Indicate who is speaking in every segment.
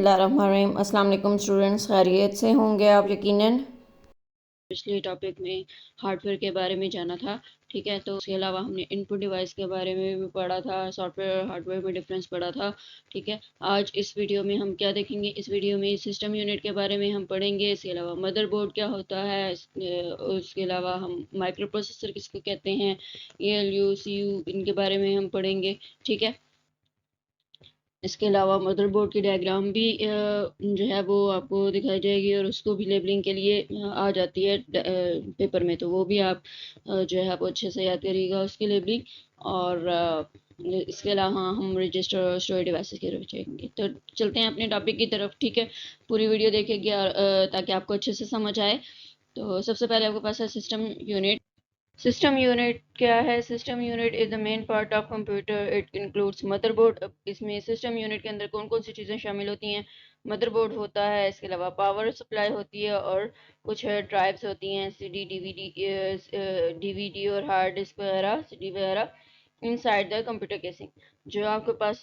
Speaker 1: बिस्मिल्लाहिर्रहमानिर्रहीम। अस्सलाम वालेकुम स्टूडेंट्स, खैरियत से होंगे आप यकीनन।
Speaker 2: पिछले टॉपिक में हार्डवेयर के बारे में जाना था, ठीक है। तो उसके अलावा हमने इनपुट डिवाइस के बारे में भी पढ़ा था, सॉफ्टवेयर और हार्डवेयर में डिफरेंस पढ़ा था, ठीक है। आज इस वीडियो में हम क्या देखेंगे, इस वीडियो में सिस्टम यूनिट के बारे में हम पढ़ेंगे। इसके अलावा मदरबोर्ड क्या होता है, उसके अलावा हम माइक्रो प्रोसेसर किसको कहते हैं, ALU CU इनके बारे में हम पढ़ेंगे, ठीक है। इसके अलावा मदरबोर्ड की डायग्राम भी जो है वो आपको दिखाई जाएगी और उसको भी लेबलिंग के लिए आ जाती है पेपर में, तो वो भी आप जो है वो अच्छे से याद करिएगा उसकी लेबलिंग। और इसके अलावा हम रजिस्टर और स्टोरेज डिवाइसेस की तरफ जाएंगे। तो चलते हैं अपने टॉपिक की तरफ, ठीक है। पूरी वीडियो देखेंगे ताकि आपको अच्छे से समझ आए। तो सबसे पहले आपके पास है सिस्टम यूनिट। सिस्टम यूनिट क्या है? System unit is the main part of computer. It includes motherboard. इसमें सिस्टम यूनिट के अंदर कौन कौन सी चीज़ें शामिल होती हैं? मदरबोर्ड होता है, इसके अलावा पावर सप्लाई होती है और कुछ ड्राइव्स होती हैं, CD DVD और हार्ड डिस्क वगैरह, CD वगैरह इनसाइड द कंप्यूटर केसिंग। जो आपके पास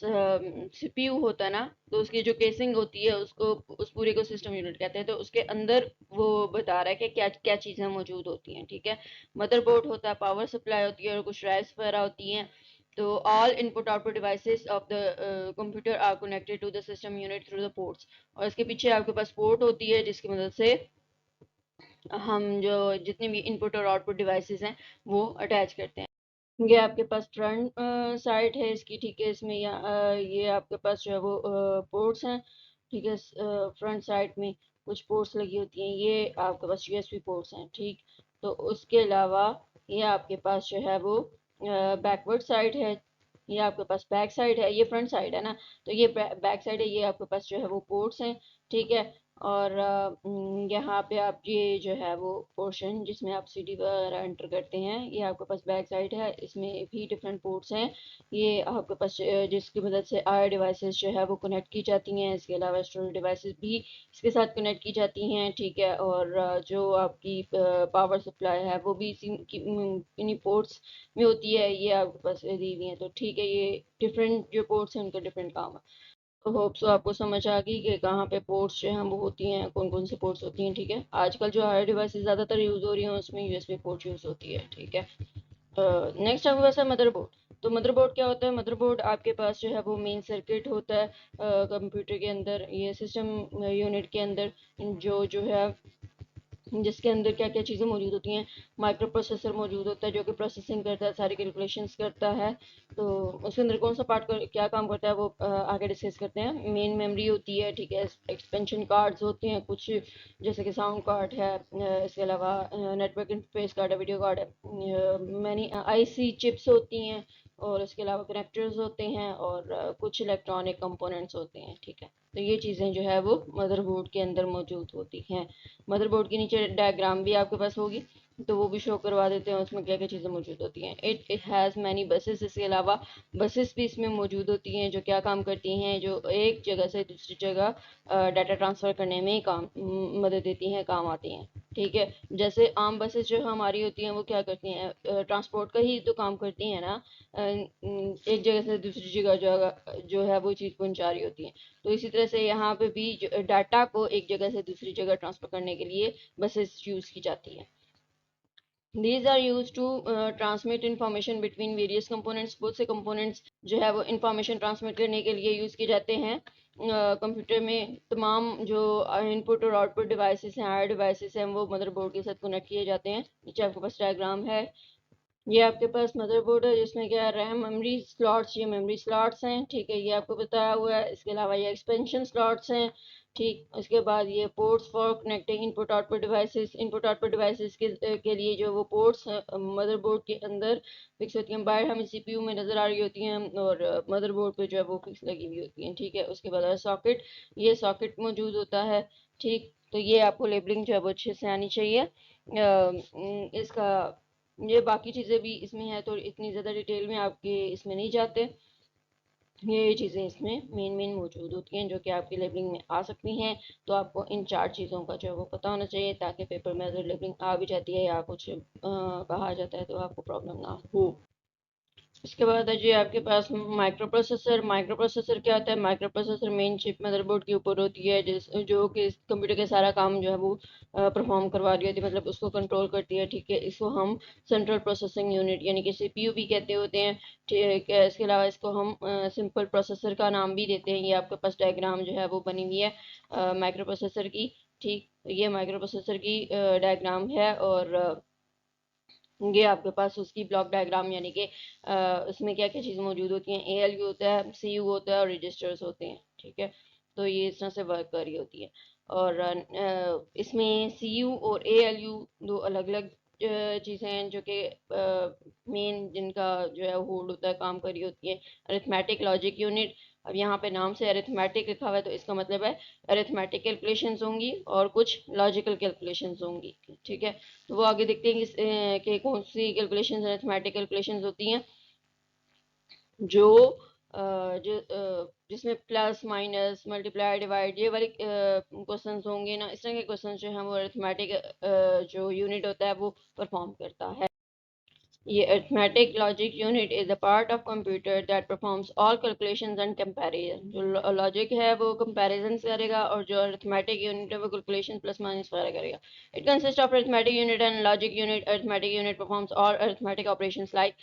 Speaker 2: CPU होता है ना, तो उसकी जो केसिंग होती है उसको, उस पूरे को सिस्टम यूनिट कहते हैं। तो उसके अंदर वो बता रहा है कि क्या क्या चीज़ें मौजूद होती हैं, ठीक है। मदरबोर्ड होता है, पावर सप्लाई होती है और कुछ ड्राइव्स वगैरह होती हैं। तो all input output devices of the computer are connected to the system unit through the ports. और इसके पीछे आपके पास पोर्ट होती है जिसकी मदद से हम जो जितने भी इनपुट और आउटपुट डिवाइसेस हैं वो अटैच करते हैं। ये आपके पास फ्रंट साइड है इसकी, ठीक है। इसमें ये आपके पास जो है वो पोर्ट्स हैं, ठीक है। फ्रंट साइड में कुछ पोर्ट्स लगी होती हैं, ये आपके पास USB पोर्ट्स हैं, ठीक। तो उसके अलावा ये आपके पास जो है वो बैकवर्ड साइड है, ये आपके पास बैक साइड है, ये फ्रंट साइड है ना, तो ये बैक साइड है, ये आपके पास जो है वो पोर्ट्स हैं, ठीक है। और यहाँ पे आप ये जो है वो पोर्शन जिसमें आप CD वगैरह एंटर करते हैं, ये आपके पास बैक साइड है। इसमें भी डिफरेंट पोर्ट्स हैं, ये आपके पास जिसकी मदद से IO डिवाइसेस जो है वो कनेक्ट की जाती हैं। इसके अलावा स्टोरेज डिवाइसेस भी इसके साथ कनेक्ट की जाती हैं, ठीक है। और जो आपकी पावर सप्लाई है वो भी इन्हीं पोर्ट्स में होती है, ये आपके पास दी हुई है। तो ठीक है, ये डिफरेंट जो पोर्ट्स हैं उनका डिफरेंट काम है। तो होप सो आपको समझ आ गई कि कहाँ पे पोर्ट्स जो हैं वो होती हैं, कौन कौन सी पोर्ट्स होती हैं, ठीक है। आजकल जो हायर डिवाइसेस ज़्यादातर यूज़ हो रही हैं उसमें USB पोर्ट यूज़ होती है, ठीक है। नेक्स्ट आपके पास है मदरबोर्ड। तो मदरबोर्ड क्या होता है? मदरबोर्ड आपके पास जो है वो मेन सर्किट होता है कंप्यूटर के अंदर, ये सिस्टम यूनिट के अंदर जो जो है जिसके अंदर क्या क्या चीज़ें मौजूद होती हैं। माइक्रो प्रोसेसर मौजूद होता है जो कि प्रोसेसिंग करता है, सारी कैलकुलेशंस करता है। तो उसके अंदर कौन सा पार्ट क्या काम करता है वो आगे डिस्कस करते हैं। मेन मेमोरी होती है, ठीक है। एक्सपेंशन कार्ड्स होते हैं कुछ, जैसे कि साउंड कार्ड है, इसके अलावा नेटवर्क इंटरफेस कार्ड है, वीडियो कार्ड है, मैनी IC चिप्स होती हैं, और इसके अलावा कनेक्टर्स होते हैं और कुछ इलेक्ट्रॉनिक कंपोनेंट्स होते हैं, ठीक है। तो ये चीज़ें जो है वो मदरबोर्ड के अंदर मौजूद होती हैं। मदरबोर्ड के नीचे डायग्राम भी आपके पास होगी, तो वो भी शो करवा देते हैं उसमें क्या क्या चीज़ें मौजूद होती हैं। It has many buses. इसके अलावा बसेस भी इसमें मौजूद होती हैं जो क्या काम करती हैं, जो एक जगह से दूसरी जगह डाटा ट्रांसफ़र करने में काम मदद देती हैं, काम आती हैं, ठीक है। जैसे आम बसेस जो हमारी होती हैं वो क्या करती हैं, ट्रांसपोर्ट का ही तो काम करती हैं ना, एक जगह से दूसरी जगह जो है वो चीज़ पहुंचा रही होती हैं। तो इसी तरह से यहाँ पे भी डाटा को एक जगह से दूसरी जगह ट्रांसफर करने के लिए बसेस यूज़ की जाती हैं। These are used to transmit information between various components। बहुत से components जो है वो information transmit करने के लिए यूज़ किए जाते हैं कंप्यूटर में। तमाम जो इनपुट और आउटपुट डिवाइसेस हैं, हायर डिवाइसेस हैं, वो मदरबोर्ड के साथ कनेक्ट किए जाते हैं। नीचे आपके पास डायग्राम है, ये आपके पास मदरबोर्ड है जिसमें क्या है, रैम मेमोरी स्लॉट्स, ये मेमोरी स्लॉट्स हैं, ठीक है, ये आपको बताया हुआ है। इसके अलावा ये एक्सपेंशन स्लॉट्स हैं, ठीक। उसके बाद ये ports for connecting input output devices. Input output devices के लिए जो वो पोर्ट्स मदरबोर्ड के अंदर फिक्स होती हैं, बाहर हमें CPU में नज़र आ रही होती हैं और मदरबोर्ड पे जो है वो फिक्स लगी हुई होती हैं, ठीक है। उसके बाद सॉकेट, ये सॉकेट मौजूद होता है, ठीक। तो ये आपको लेबलिंग जो है वो अच्छे से आनी चाहिए। इसका ये बाकी चीज़ें भी इसमें है, तो इतनी ज़्यादा डिटेल में आपके इसमें नहीं जाते। ये चीज़ें इसमें मेन मेन मौजूद होती हैं जो कि आपकी लेबलिंग में आ सकती हैं। तो आपको इन 4 चीज़ों का जो है वो पता होना चाहिए, ताकि पेपर में अगर लेबलिंग आ भी जाती है या कुछ कहा जाता है तो आपको प्रॉब्लम ना हो। इसके बाद है जी आपके पास माइक्रो प्रोसेसर। माइक्रो प्रोसेसर क्या होता है? Micro processor main chip motherboard के ऊपर होती है, जो कि कंप्यूटर के सारा काम जो है वो परफॉर्म करवा रही होती है, मतलब उसको कंट्रोल करती है। ठीक है, इसको हम सेंट्रल प्रोसेसिंग यूनिट यानी कि सीपीयू भी कहते होते हैं। ठीक है, इसके अलावा इसको हम सिंपल प्रोसेसर का नाम भी देते हैं। ये आपके पास डायग्राम जो है वो बनी हुई है माइक्रो प्रोसेसर की। ठीक, ये माइक्रो प्रोसेसर की डायग्राम है, और ये आपके पास उसकी ब्लॉक डायग्राम यानी कि उसमें क्या क्या चीज़ें मौजूद होती हैं। एएलयू होता है, सीयू होता है और रजिस्टर्स होते हैं। ठीक है, तो ये इस तरह से वर्क कर रही होती है। और इसमें सीयू और एएलयू दो अलग अलग चीज़ें हैं जो कि मेन जिनका जो है होल्ड होता है, काम कर रही होती है। Arithmetic logic unit. अब यहाँ पे नाम से अरिथमेटिक लिखा हुआ है तो इसका मतलब है अरिथमेटिक कैलकुलेशंस होंगी और कुछ लॉजिकल कैलकुलेशंस होंगी। ठीक है, तो वो आगे देखते हैं कि कौन सी कैलकुलेशंस अरिथमेटिक कैलकुलेशंस होती हैं जो जिसमें प्लस माइनस मल्टीप्लाई डिवाइड ये वाली क्वेश्चंस होंगे ना। इस तरह के क्वेश्चंस जो हैं वो अरिथमेटिक जो यूनिट होता है वो परफॉर्म करता है। ये arithmetic logic unit is a part of computer that performs all calculations and comparison। जो लॉजिक है वो कंपैरिजन करेगा, और जो arithmetic unit है वो कैलकुलेशन प्लस माइनस वगैरह करेगा। It consists of arithmetic unit and logic unit। arithmetic unit performs all arithmetic operations like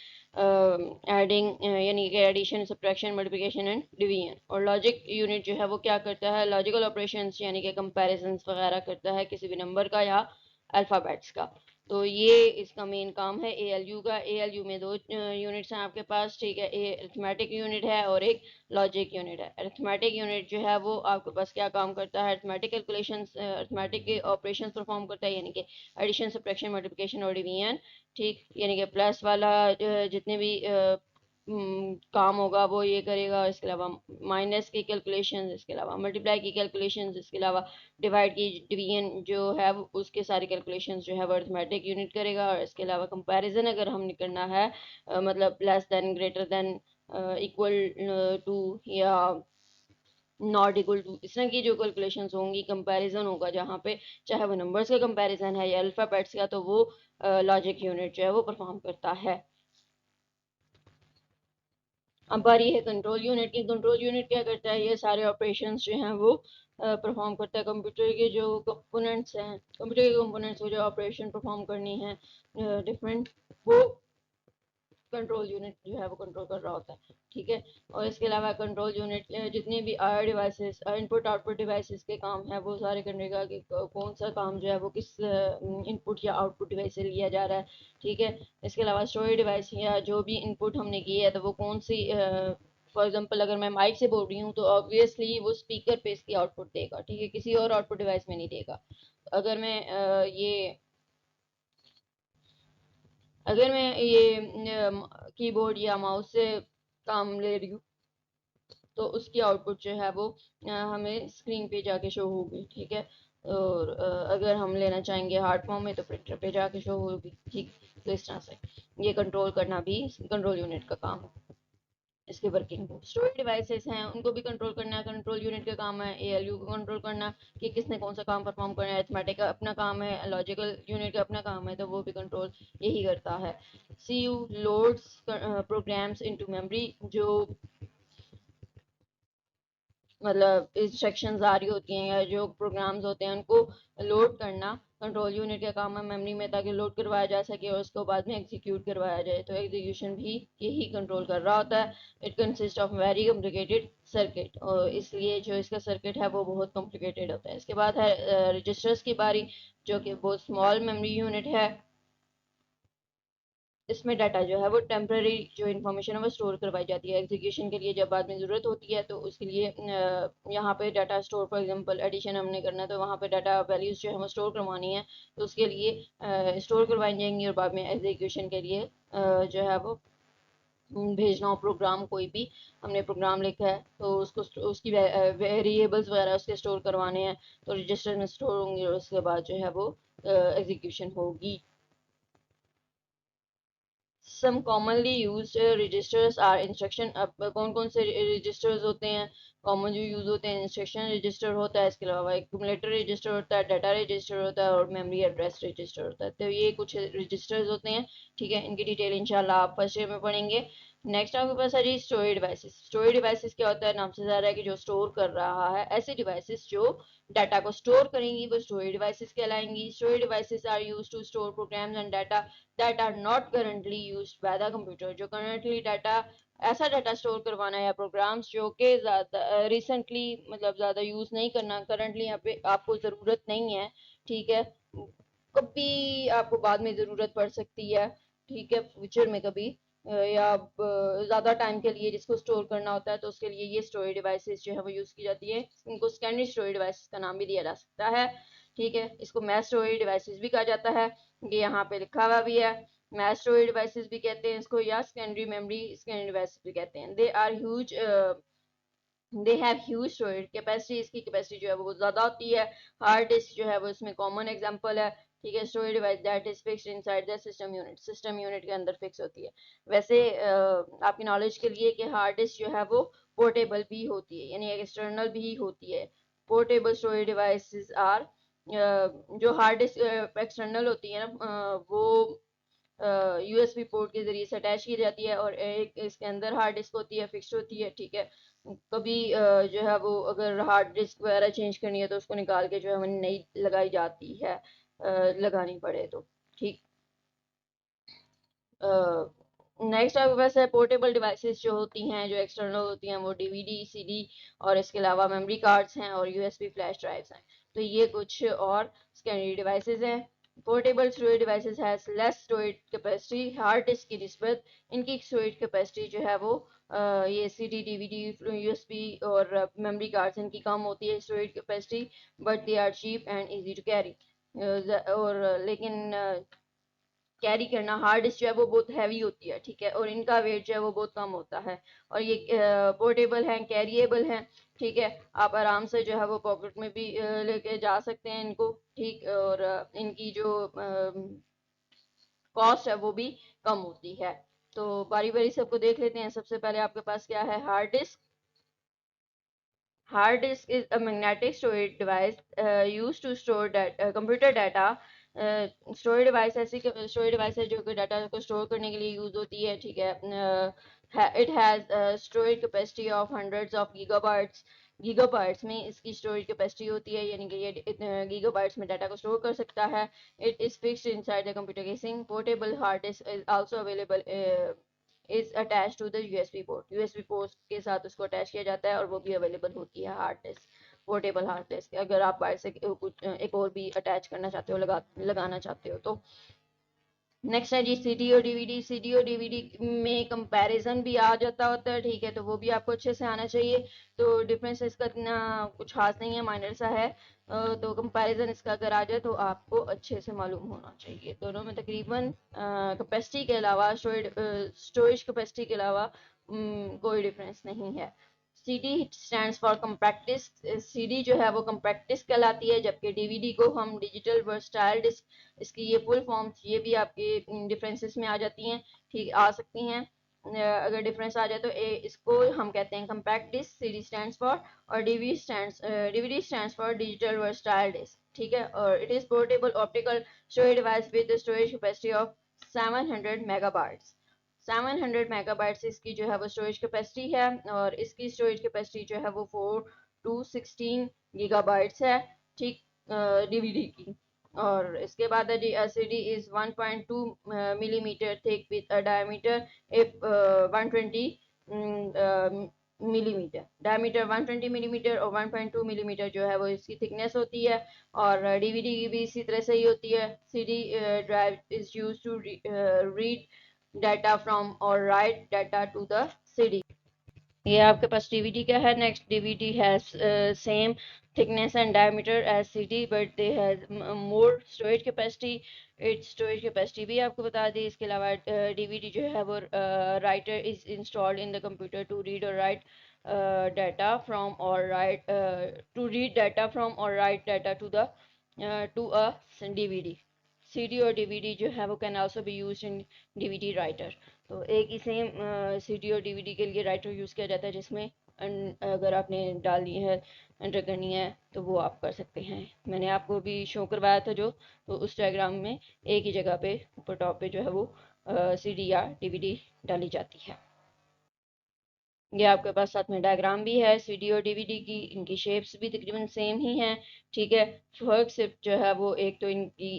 Speaker 2: adding यानी कि addition, subtraction, multiplication and division। और logic unit जो है वो क्या करता है? logical operations यानी कि comparisons वगैरह करता है किसी भी नंबर का या अल्फ़ाबेट्स का। तो ये इसका मेन काम है एएलयू का। एएलयू में दो यूनिट्स हैं आपके पास। ठीक है, ए अरिथमेटिक यूनिट है और एक लॉजिक यूनिट है। अरिथमेटिक यूनिट जो है वो आपके पास क्या काम करता है? अरिथमेटिक कैलकुलेशंस, अरिथमेटिक के ऑपरेशंस परफॉर्म करता है, यानी कि एडिशन, सब्ट्रैक्शन, मल्टीप्लिकेशन और डिवीजन। ठीक, यानी कि प्लस वाला जितने भी काम होगा वो ये करेगा। इसके अलावा माइनस की कैलकुलेशन, इसके अलावा मल्टीप्लाई की कैलकुलेशन, इसके अलावा डिवाइड की, डिवीजन जो है उसके सारे कैलकुलेशन जो है वो अरिथमेटिक यूनिट करेगा। और इसके अलावा कंपैरिजन अगर हमने करना है मतलब less than, greater than, equal to या नॉट इक्वल टू, इस तरह की जो कैलकुलेशंस होंगी, कंपैरिजन होगा जहाँ पे, चाहे वो नंबर्स का कंपैरिजन है या अल्फ़ाबेट्स का, तो वो लॉजिक यूनिट जो है वो परफॉर्म करता है। अब बारी है कंट्रोल यूनिट की। कंट्रोल यूनिट क्या करता है? ये सारे ऑपरेशंस जो हैं वो परफॉर्म करता है। कंप्यूटर के जो कंपोनेंट्स हैं, कंप्यूटर के कंपोनेंट्स को जो ऑपरेशन परफॉर्म करनी है डिफरेंट, वो कंट्रोल यूनिट जो है वो कंट्रोल कर रहा होता है। ठीक है, और इसके अलावा कंट्रोल यूनिट जितने भी डिवाइसेस, इनपुट आउटपुट डिवाइसेस के काम है वो सारे करने का, कि कौन सा काम जो है वो किस इनपुट या आउटपुट डिवाइस से लिया जा रहा है। ठीक है, इसके अलावा स्टोरेज डिवाइस या जो भी इनपुट हमने की है तो वो कौन सी, फॉर एग्जांपल अगर मैं माइक से बोल रही हूँ तो ऑब्वियसली वो स्पीकर पे इसकी आउटपुट देगा। ठीक है, किसी और आउटपुट डिवाइस में नहीं देगा। अगर मैं ये कीबोर्ड या माउस से काम ले रही हूँ तो उसकी आउटपुट जो है वो हमें स्क्रीन पे जाके शो होगी। ठीक है, और अगर हम लेना चाहेंगे हार्ड फॉर्म में तो प्रिंटर पे जाके शो होगी। ठीक, तो इस तरह से ये कंट्रोल करना भी कंट्रोल यूनिट का काम है। इसके वर्किंग को स्टोरेज डिवाइसेस हैं उनको भी कंट्रोल करना कंट्रोल यूनिट का काम है। एएलयू को कंट्रोल करना कि किसने कौन सा काम परफॉर्म करना है। अरिथमेटिक का अपना काम है, लॉजिकल यूनिट का अपना काम है, तो वो भी कंट्रोल यही करता है। CU loads programs into memory. जो मतलब इंस्ट्रक्शंस आ रही होती हैं या जो प्रोग्राम्स होते हैं उनको लोड करना कंट्रोल यूनिट का काम है मेमोरी में, ताकि लोड करवाया जा सके और उसको बाद में एग्जीक्यूट करवाया जाए। तो एग्जीक्यूशन भी यही कंट्रोल कर रहा होता है। It consist of very complicated circuit, और इसलिए जो इसका सर्किट है वो बहुत कॉम्प्लिकेटेड होता है। इसके बाद है रजिस्टर्स की बारी, जो कि बहुत स्मॉल मेमोरी यूनिट है। इसमें डाटा जो है वो टेम्पररी जो इन्फॉर्मेशन है वो स्टोर करवाई जाती है एग्जीक्यूशन के लिए। जब बाद में ज़रूरत होती है तो उसके लिए यहाँ पे data store, for example addition हमने करना है तो वहाँ पे डाटा वैल्यूज़ जो है वो स्टोर करवानी है, तो उसके लिए स्टोर करवाई जाएंगी। और बाद में एग्जीक्यूशन के लिए जो है वो भेजना हो प्रोग्राम, कोई भी हमने प्रोग्राम लिखा है तो उसको उसकी वेरिएबल्स वगैरह उसके स्टोर करवाने हैं तो रजिस्टर में स्टोर होंगे, और उसके बाद जो है वो एग्जीक्यूशन होगी। Some commonly used registers are instruction. अब कौन कौन से रजिस्टर्स होते हैं कॉमन जो यूज होते हैं? इंस्ट्रक्शन रजिस्टर होता है, इसके अलावा एक्यूमुलेटर रजिस्टर होता है, डाटा रजिस्टर होता है और मेमोरी एड्रेस रजिस्टर होता है। तो ये कुछ रजिस्टर्स होते हैं। ठीक है, इनकी डिटेल इंशाल्लाह आप फर्स्ट ईयर में पढ़ेंगे। नेक्स्ट आपके पास है जी स्टोरेज डिवाइसेस। स्टोरेज डिवाइसेस क्या होता है, नाम से ज़ाहिर है कि जो स्टोर कर रहा है। ऐसी डिवाइसेस जो डाटा को स्टोर करेंगी वो स्टोरेज डिवाइसेस कहलाएंगी। Storage devices are used to store programs and data that are not currently used by the computer. जो करंटली डाटा, ऐसा डाटा स्टोर करवाना या प्रोग्राम्स जो कि ज़्यादा रिसेंटली मतलब ज़्यादा यूज़ नहीं करना, करंटली यहाँ पे आपको ज़रूरत नहीं है, ठीक है, कभी आपको बाद में ज़रूरत पड़ सकती है, ठीक है, फ्यूचर में कभी, या ज़्यादा टाइम के लिए जिसको स्टोर करना होता है, तो उसके लिए ये स्टोरेज डिवाइसेस जो है वो यूज़ की जाती है। इनको सेकेंडरी स्टोरेज डिवाइसेस का नाम भी दिया जा सकता है, ठीक है। इसको मैस स्टोरेज डिवाइसेस भी कहा जाता है, ये यहाँ पे लिखा हुआ भी है। मैस स्टोरेज डिवाइसेस भी कहते हैं इसको, या सेकेंडरी मेमोरी सेकेंडरी डिवाइसेस भी कहते हैं। They are huge, they have huge storage capacity. इसकी कैपेसिटी जो है वो बहुत ज़्यादा होती है। हार्ड डिस्क जो है वो इसमें कॉमन एग्जांपल है, ठीक है। Storage device that is fixed inside the system unit, system unit के अंदर फिक्स होती है। वैसे आपकी नॉलेज के लिए कि हार्ड डिस्क जो है वो पोर्टेबल भी होती है, यानी एक्सटर्नल भी होती है। पोर्टेबल स्टोरेज डिवाइसेस आर, जो हार्ड डिस्क एक्सटर्नल होती है ना, वो यूएसबी पोर्ट के जरिए से अटैच की जाती है, और एक इसके अंदर हार्ड डिस्क होती है, फिक्स्ड होती है, ठीक है। कभी जो है वो अगर हार्ड डिस्क वगैरह चेंज करनी है तो उसको निकाल के जो है वो नई लगाई जाती है, लगानी पड़े तो, ठीक। नेक्स्ट आपके पास है पोर्टेबल डिवाइसेस जो होती हैं, जो एक्सटर्नल होती हैं, वो डीवीडी, सीडी और इसके अलावा मेमोरी कार्ड्स हैं और यूएसबी फ्लैश ड्राइव्स हैं। तो ये कुछ और सेकेंडरी डिवाइसेस हैं। Portable storage devices has less storage capacity hard disk की निस्बत। इनकी स्टोरेज कैपेसिटी जो है वो ये सीडी, डीवीडी, यूएसबी और मेमोरी कार्ड्स, इनकी कम होती है storage capacity, but they are cheap and easy to carry. और लेकिन कैरी करना, हार्ड डिस्क जो है वो बहुत हैवी होती है, ठीक है, और इनका वेट जो है वो बहुत कम होता है, और ये पोर्टेबल हैं, कैरिएबल हैं, ठीक है। आप आराम से जो है वो पॉकेट में भी लेके जा सकते हैं इनको, ठीक। और इनकी जो कॉस्ट है वो भी कम होती है। तो बारी बारी सबको देख लेते हैं। सबसे पहले आपके पास क्या है, hard disk. Hard disk is a magnetic storage device used to store computer data. Storage device ऐसी स्टोरेज डिवाइस है जो कि डाटा को स्टोर करने के लिए यूज होती है, ठीक है। It has storage capacity of hundreds of gigabytes. Gigabytes में इसकी स्टोरेज कैपेसिटी होती है, यानी कि ये गीगाबाइट्स में डाटा को स्टोर कर सकता है। It is fixed inside the computer casing. Portable hard disk is also available, is attach to the USB port. USB port के साथ उसको अटैच किया जाता है और वो भी अवेलेबल होती है hard disk, portable hard disc. अगर आप बाहर से कुछ एक और भी अटैच करना चाहते हो, लगाना चाहते हो तो। नेक्स्ट है जी सीडी और डीवीडी। सीडी और डीवीडी में कंपैरिजन भी आ जाता होता है, ठीक है, तो वो भी आपको अच्छे से आना चाहिए। तो डिफरेंस इसका इतना कुछ खास नहीं है, माइनर सा है। तो कंपैरिजन इसका अगर आ जाए तो आपको अच्छे से मालूम होना चाहिए। दोनों में तकरीबन कैपेसिटी के अलावा, स्टोरेज कैपेसिटी के अलावा कोई डिफरेंस नहीं है। CD stands for compact disc. CD जो है वो कॉम्पैक्ट डिस्क कहलाती है, जबकि डीवीडी को हम डिजिटल वर्सटाइल डिस्क, इसकी ये फुल फॉर्म्स ये भी आपके डिफरेंसेस में आ जाती हैं, ठीक, आ सकती हैं। अगर डिफरेंस आ जाए तो इसको हम कहते हैं compact disc, CD stands for, और DVD stands for digital versatile disc, ठीक है। और it is portable optical storage device with storage capacity of 700 megabytes. 700 megabytes इसकी जो है वो स्टोरेज कैपेसिटी है, और इसकी स्टोरेज कैपेसिटी जो है वो 4 to 16 गीगाबाइट्स है, ठीक, डीवीडी की। और इसके बाद है जी LCD is 1.2 millimetre thick with a diameter if 120 millimetre, diameter 120 millimetre और 1.2 मिलीमीटर जो है वो इसकी थिकनेस होती है। और डीवीडी की भी इसी तरह से ही होती है। CD drive is used to read data from or write data to the CD। ये आपके पास डीवीडी का है। Next, DVD has same thickness and diameter as CD but they has more storage capacity. Its storage capacity भी आपको बता दी। इसके अलावा DVD जो है वो writer is installed in the computer to read और राइट डाटा फ्रॉम और write to read data from और write data to a DVD. CD और डीवीडी जो है वो can also be used in DVD writer. तो एक ही सेम सीडी और डीवीडी के लिए राइटर यूज़ किया जाता है, जिसमें अगर आपने डालनी है, एंटर करनी है, तो वो आप कर सकते हैं। मैंने आपको भी शो करवाया था जो, तो उस डायग्राम में एक ही जगह पे ऊपर टॉप पे जो है वो सीडी या डीवीडी डाली जाती है। ये आपके पास साथ में डायग्राम भी है सीडी और डीवीडी की, इनकी शेप्स भी तकरीबन सेम ही हैं, ठीक है। फर्क सिर्फ जो है वो एक तो इनकी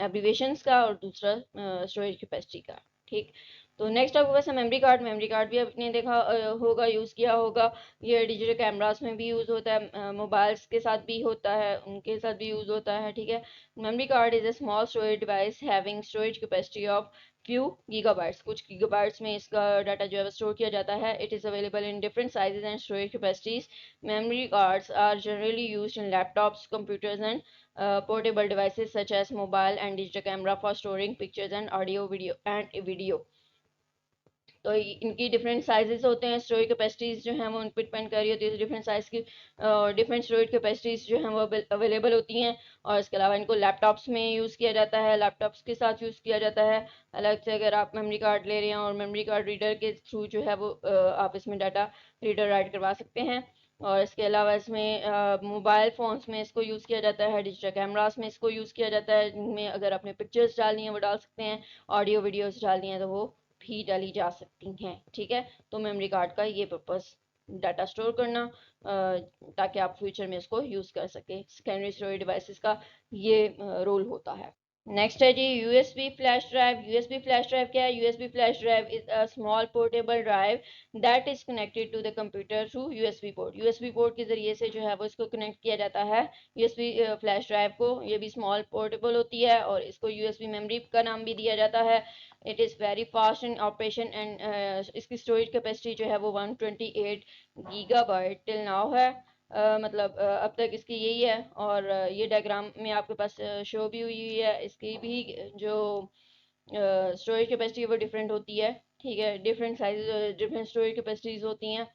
Speaker 2: एब्रीवेशंस का और दूसरा स्टोरेज कैपेसिटी का, ठीक। तो नेक्स्ट आपके पास है मेमोरी कार्ड भी आपने देखा होगा, यूज़ किया होगा। ये डिजिटल कैमरास में भी यूज़ होता है, मोबाइल्स के साथ भी होता है, उनके साथ भी यूज़ होता है, ठीक है। Memory card is a small storage device having storage capacity of few gigabytes, कुछ गीगाबाइट्स में इसका डाटा जो है वो स्टोर किया जाता है। It is available in different sizes and storage capacities. Memory cards are generally used in laptops, computers and portable devices such as mobile and digital camera for storing pictures and audio video। तो इनकी different sizes होते हैं, storage capacities जो हैं वो उन पर depend कर रही होती है, डिफरेंट साइज़ की डिफरेंट स्टोरेज कैपेसिटीज़ जो हैं वो अवेलेबल होती हैं। और इसके अलावा इनको लैपटॉप्स में यूज़ किया जाता है, लैपटॉप्स के साथ यूज़ किया जाता है। अलग से अगर आप मेमोरी कार्ड ले रहे हैं और मेमोरी कार्ड रीडर के थ्रू जो है वो आप इसमें डाटा रीडर राइट करवा सकते हैं। और इसके अलावा इसमें मोबाइल फ़ोन्स में इसको यूज़ किया जाता है, डिजिटल कैमरास में इसको यूज़ किया जाता है, जिनमें अगर आपने पिक्चर्स डालनी है वो डाल सकते हैं, ऑडियो वीडियोस डालनी है तो वो भी डाली जा सकती हैं, ठीक है। तो मेमोरी कार्ड का ये पर्पस डाटा स्टोर करना, ताकि आप फ्यूचर में इसको यूज़ कर सकें। सेकेंडरी स्टोरेज डिवाइसेस का ये रोल होता है। नेक्स्ट है जी USB flash drive. USB flash drive क्या है? USB flash drive is a small portable drive that is connected to the computer through USB port. USB port के जरिए से जो है वो इसको कनेक्ट किया जाता है यूएसबी फ्लैश ड्राइव को। ये भी स्मॉल पोर्टेबल होती है और इसको यूएसबी मेमोरी का नाम भी दिया जाता है। It is very fast in operation and इसकी स्टोरेज कैपेसिटी जो है वो 128 गीगाबाइट टिल नाउ है। मतलब अब तक इसकी यही है। और ये डायग्राम में आपके पास शो भी हुई है। इसकी भी जो स्टोरेज कैपेसिटी है वो डिफरेंट होती है, ठीक है। Different size different storage capacities होती हैं,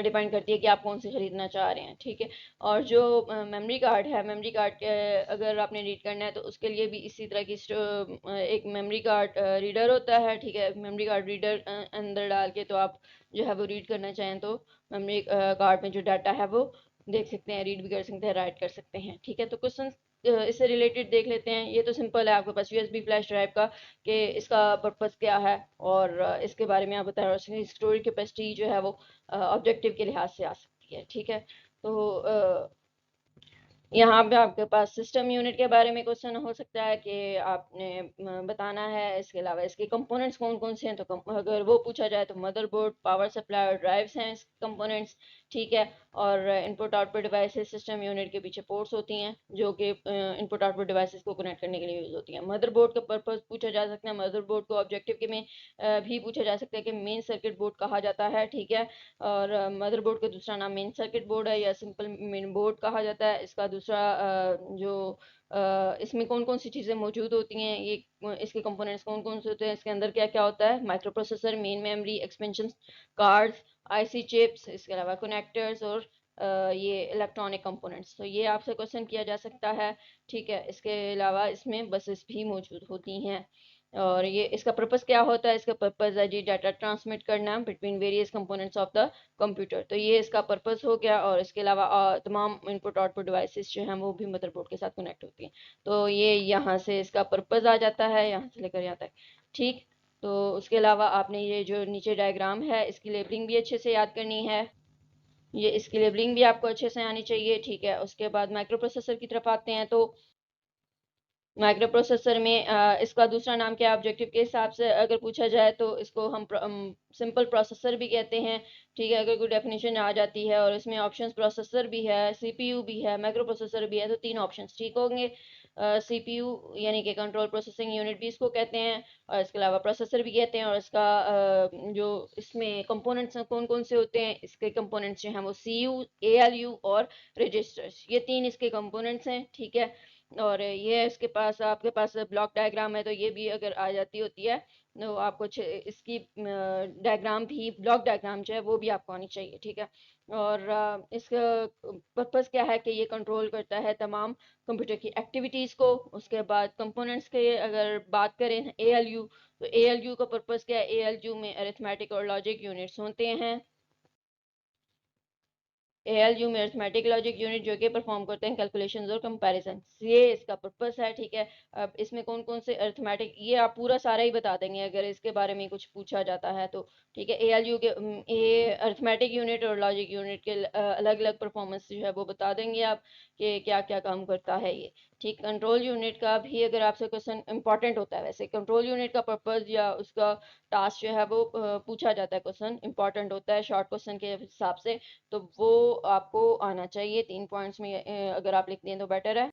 Speaker 2: डिपेंड करती है कि आप कौन सी ख़रीदना चाह रहे हैं, ठीक है। और जो मेमोरी कार्ड है, मेमोरी कार्ड के अगर आपने रीड करना है तो उसके लिए भी इसी तरह की एक मेमोरी कार्ड रीडर होता है, ठीक है। मेमोरी कार्ड रीडर अंदर डाल के तो आप जो है वो रीड करना चाहें तो मेमोरी कार्ड में जो डाटा है वो देख सकते हैं, रीड भी कर सकते हैं, राइट कर सकते हैं, ठीक है। तो क्वेश्चन इससे रिलेटेड देख लेते हैं। ये तो सिंपल है आपके पास यूएसबी फ्लैश ड्राइव का कि इसका पर्पस क्या है और इसके बारे में आप बताएं, और इसकी स्टोरेज कैपेसिटी जो है वो ऑब्जेक्टिव के लिहाज से आ सकती है, ठीक है। तो यहाँ पे आपके पास सिस्टम यूनिट के बारे में क्वेश्चन हो सकता है कि आपने बताना है। इसके अलावा इसके कंपोनेंट्स कौन कौन से हैं, तो अगर वो पूछा जाए तो मदरबोर्ड, पावर सप्लाई और ड्राइव्स हैं कंपोनेंट्स, ठीक है। और input output devices system unit के पीछे पोर्ट्स होती हैं जो कि इनपुट आउटपुट डिवाइसेस को कनेक्ट करने के लिए यूज़ होती हैं। मदरबोर्ड का पर्पस पूछा जा सकता है, मदरबोर्ड को ऑब्जेक्टिव के में भी पूछा जा सकता है कि मेन सर्किट बोर्ड कहा जाता है, ठीक है। और मदरबोर्ड का दूसरा नाम मेन सर्किट बोर्ड है या सिंपल मेन बोर्ड कहा जाता है। इसका दूसरा जो इसमें कौन कौन सी चीज़ें मौजूद होती हैं, ये इसके कंपोनेंट्स कौन कौन से होते हैं, इसके अंदर क्या क्या होता है, micro processor, main memory, expansion cards, IC chips, इसके अलावा कनेक्टर्स और ये इलेक्ट्रॉनिक कंपोनेंट्स। तो ये आपसे क्वेश्चन किया जा सकता है, ठीक है। इसके अलावा इसमें बसेस भी मौजूद होती हैं। और ये इसका पर्पस क्या होता है? इसका पर्पस है जी डाटा ट्रांसमिट करना between various components of the computer. तो ये इसका पर्पस हो गया। और इसके अलावा तमाम इनपुट आउटपुट डिवाइसेस जो हैं वो भी मदरबोर्ड के साथ कनेक्ट होती हैं। तो ये यहाँ से इसका पर्पस आ जाता है, यहाँ से लेकर यहाँ तक, ठीक। तो उसके अलावा आपने ये जो नीचे डायग्राम है इसकी लेबलिंग भी अच्छे से याद करनी है। ये इसकी लेबलिंग भी आपको अच्छे से आनी चाहिए, ठीक है। उसके बाद माइक्रो प्रोसेसर की तरफ आते हैं। तो माइक्रो प्रोसेसर में इसका दूसरा नाम क्या है ऑब्जेक्टिव के हिसाब से अगर पूछा जाए तो इसको हम सिंपल प्रोसेसर भी कहते हैं, ठीक है। अगर कोई डेफिनेशन आ जाती है और इसमें ऑप्शंस प्रोसेसर भी है, सीपीयू भी है, माइक्रो प्रोसेसर भी है, तो तीन ऑप्शंस ठीक होंगे। सीपीयू यानी कि कंट्रोल प्रोसेसिंग यूनिट भी इसको कहते हैं, और इसके अलावा प्रोसेसर भी कहते हैं। और इसका जो इसमें कंपोनेंट्स कौन कौन से होते हैं, इसके कंपोनेंट्स जो हैं वो सीयू, एएलयू और रजिस्टर्स, ये तीन इसके कंपोनेंट्स हैं, ठीक है। और ये इसके पास आपके पास ब्लॉक डायग्राम है तो ये भी अगर आ जाती होती है तो आपको इसकी डायग्राम भी, ब्लॉक डायग्राम जो है वो भी आपको आनी चाहिए, ठीक है। और इसका पर्पस क्या है कि ये कंट्रोल करता है तमाम कंप्यूटर की एक्टिविटीज़ को। उसके बाद कंपोनेंट्स के अगर बात करें एएलयू, तो एएलयू का पर्पस क्या है? एएलयू में अरिथमेटिक और लॉजिक यूनिट्स होते हैं, ALU में अरिथमेटिक लॉजिक यूनिट जो कि परफॉर्म करते हैं कैलकुलेशंस और कंपैरिजन, ये इसका पर्पस है। ठीक है, अब इसमें कौन कौन से अरिथमेटिक, ये आप पूरा सारा ही बता देंगे अगर इसके बारे में कुछ पूछा जाता है तो। ठीक है, ALU के ये अरिथमेटिक यूनिट और लॉजिक यूनिट के अलग अलग परफॉर्मेंस जो है वो बता देंगे आप कि क्या क्या काम करता है ये। ठीक, कंट्रोल यूनिट का भी अगर आपसे क्वेश्चन इंपॉर्टेंट होता है, वैसे कंट्रोल यूनिट का पर्पस या उसका टास्क जो है वो पूछा जाता है, क्वेश्चन इंपॉर्टेंट होता है शॉर्ट क्वेश्चन के हिसाब से, तो वो आपको आना चाहिए 3 पॉइंट्स में। अगर आप लिख दें तो बेटर है।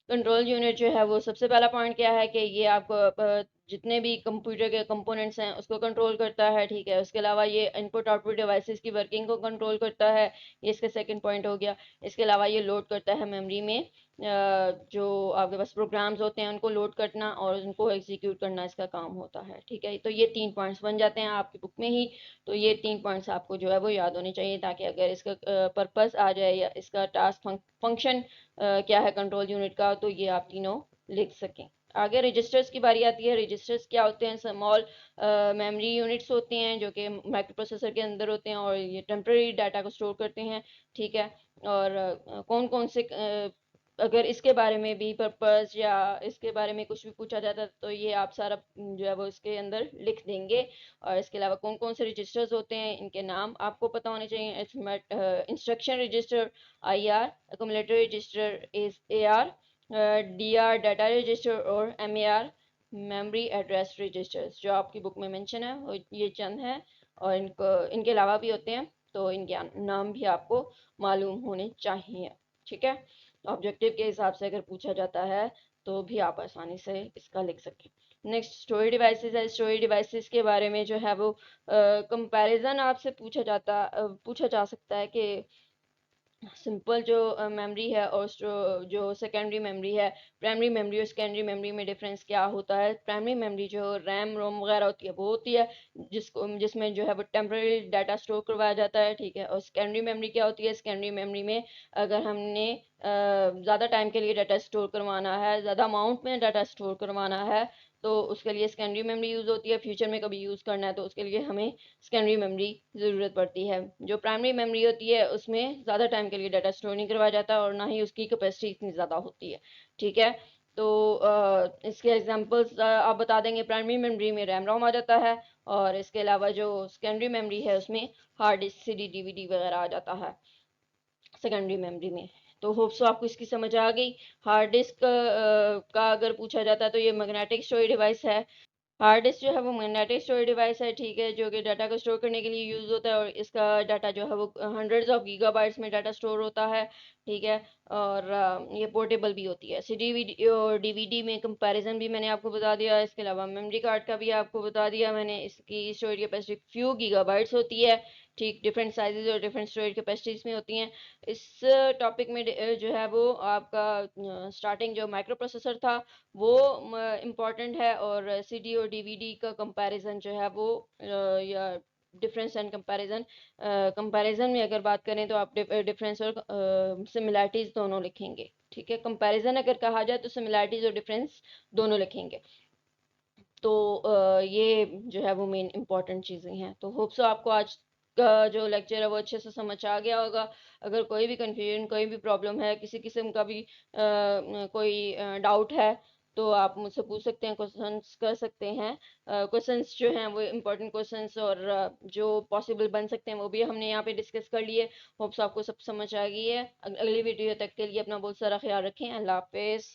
Speaker 2: कंट्रोल यूनिट जो है वो सबसे पहला पॉइंट क्या है कि ये आपको जितने भी कंप्यूटर के कंपोनेंट्स हैं उसको कंट्रोल करता है। ठीक है, उसके अलावा ये इनपुट आउटपुट डिवाइसेस की वर्किंग को कंट्रोल करता है, ये इसका सेकंड पॉइंट हो गया। इसके अलावा ये लोड करता है मेमोरी में जो आपके पास प्रोग्राम्स होते हैं उनको लोड करना और उनको एग्जीक्यूट करना इसका काम होता है। ठीक है, तो ये 3 पॉइंट्स बन जाते हैं आपकी बुक में ही। तो ये 3 पॉइंट्स आपको जो है वो याद होने चाहिए, ताकि अगर इसका पर्पस आ जाए या इसका टास्क फंक्शन क्या है कंट्रोल यूनिट का, तो ये आप तीनों लिख सकें। आगे रजिस्टर्स की बारी आती है। रजिस्टर्स क्या होते हैं? स्मॉल मेमोरी यूनिट्स होते हैं जो कि माइक्रो प्रोसेसर के अंदर होते हैं और ये टेम्पररी डाटा को स्टोर करते हैं। ठीक है, और कौन कौन से अगर इसके बारे में भी पर्पस या इसके बारे में कुछ भी पूछा जाता है तो ये आप सारा जो है वो इसके अंदर लिख देंगे। और इसके अलावा कौन कौन से रजिस्टर्स होते हैं इनके नाम आपको पता होने चाहिए। Instruction register IR, accumulator register is AR, DR data register और MAR मेमोरी एड्रेस रजिस्टर्स जो आपकी बुक में मेंशन है वो ये चंद है। और इनके अलावा भी होते हैं, तो इनके नाम भी आपको मालूम होने चाहिए। ठीक है, ऑब्जेक्टिव के हिसाब से अगर पूछा जाता है तो भी आप आसानी से इसका लिख सकें। नेक्स्ट स्टोरेज डिवाइसेस है। स्टोरेज डिवाइसेस के बारे में जो है वो कंपैरिजन आपसे पूछा जा सकता है कि सिंपल जो मेमोरी है और जो सेकेंडरी मेमोरी है, प्राइमरी मेमोरी और सेकेंडरी मेमोरी में डिफरेंस क्या होता है। प्राइमरी मेमोरी जो रैम रोम वगैरह होती है वो होती है जिसमें जो है वो टेम्पररी डाटा स्टोर करवाया जाता है। ठीक है, और सेकेंडरी मेमोरी क्या होती है? सेकेंडरी मेमोरी में अगर हमने ज़्यादा टाइम के लिए डाटा स्टोर करवाना है, ज़्यादा अमाउंट में डाटा स्टोर करवाना है, तो उसके लिए सेकेंडरी मेमोरी यूज़ होती है। फ्यूचर में कभी यूज़ करना है तो उसके लिए हमें सेकेंडरी मेमोरी ज़रूरत पड़ती है। जो प्राइमरी मेमोरी होती है उसमें ज़्यादा टाइम के लिए डाटा स्टोर नहीं करवाया जाता और ना ही उसकी कैपेसिटी इतनी ज़्यादा होती है। ठीक है, तो इसके एग्जांपल्स आप बता देंगे। प्राइमरी मेमोरी में रैम रोम आ जाता है और इसके अलावा जो सेकेंडरी मेमोरी है उसमें हार्ड डिस्क CD DVD वगैरह आ जाता है सेकेंडरी मेमोरी में। तो होप सो आपको इसकी समझ आ गई। हार्ड डिस्क का अगर पूछा जाता है तो ये मैग्नेटिक स्टोरेज डिवाइस है। हार्ड डिस्क जो है वो मैग्नेटिक स्टोरेज डिवाइस है। ठीक है, जो कि डाटा को स्टोर करने के लिए यूज़ होता है और इसका डाटा जो है वो हंड्रेड्स ऑफ गीगाबाइट्स में डाटा स्टोर होता है। ठीक है, और ये पोर्टेबल भी होती है। CD और DVD में कंपैरिजन भी मैंने आपको बता दिया। इसके अलावा मेमोरी कार्ड का भी आपको बता दिया मैंने। इसकी स्टोरेज कैपेसिटी फ्यू गीगाबाइट्स होती है। ठीक, डिफरेंट साइजेस और डिफरेंट स्टोरेज कैपेसिटीज में होती हैं। इस टॉपिक में जो है वो आपका स्टार्टिंग जो माइक्रो प्रोसेसर था वो इम्पॉर्टेंट है, और CD और DVD का कंपैरिजन जो है वो या डिफरेंस एंड कंपैरिजन कंपैरिजन में अगर बात करें तो आप डिफरेंस और सिमिलैरिटीज दोनों लिखेंगे। ठीक है, कंपैरिजन अगर कहा जाए तो सिमिलैरिटीज और डिफरेंस दोनों लिखेंगे। तो ये जो है वो मेन इंपॉर्टेंट चीज़ें हैं। तो होप सो आपको आज का जो लेक्चर है वो अच्छे से समझ आ गया होगा। अगर कोई भी कंफ्यूजन, कोई भी प्रॉब्लम है, किसी किस्म का भी कोई डाउट है तो आप मुझसे पूछ सकते हैं, क्वेश्चंस कर सकते हैं। क्वेश्चंस जो हैं वो इम्पोर्टेंट क्वेश्चंस और जो पॉसिबल बन सकते हैं वो भी हमने यहाँ पे डिस्कस कर लिए। होप्स आपको सब समझ आ गई है। अगली वीडियो तक के लिए अपना बहुत सारा ख्याल रखें। अल्लाह हाफिज़।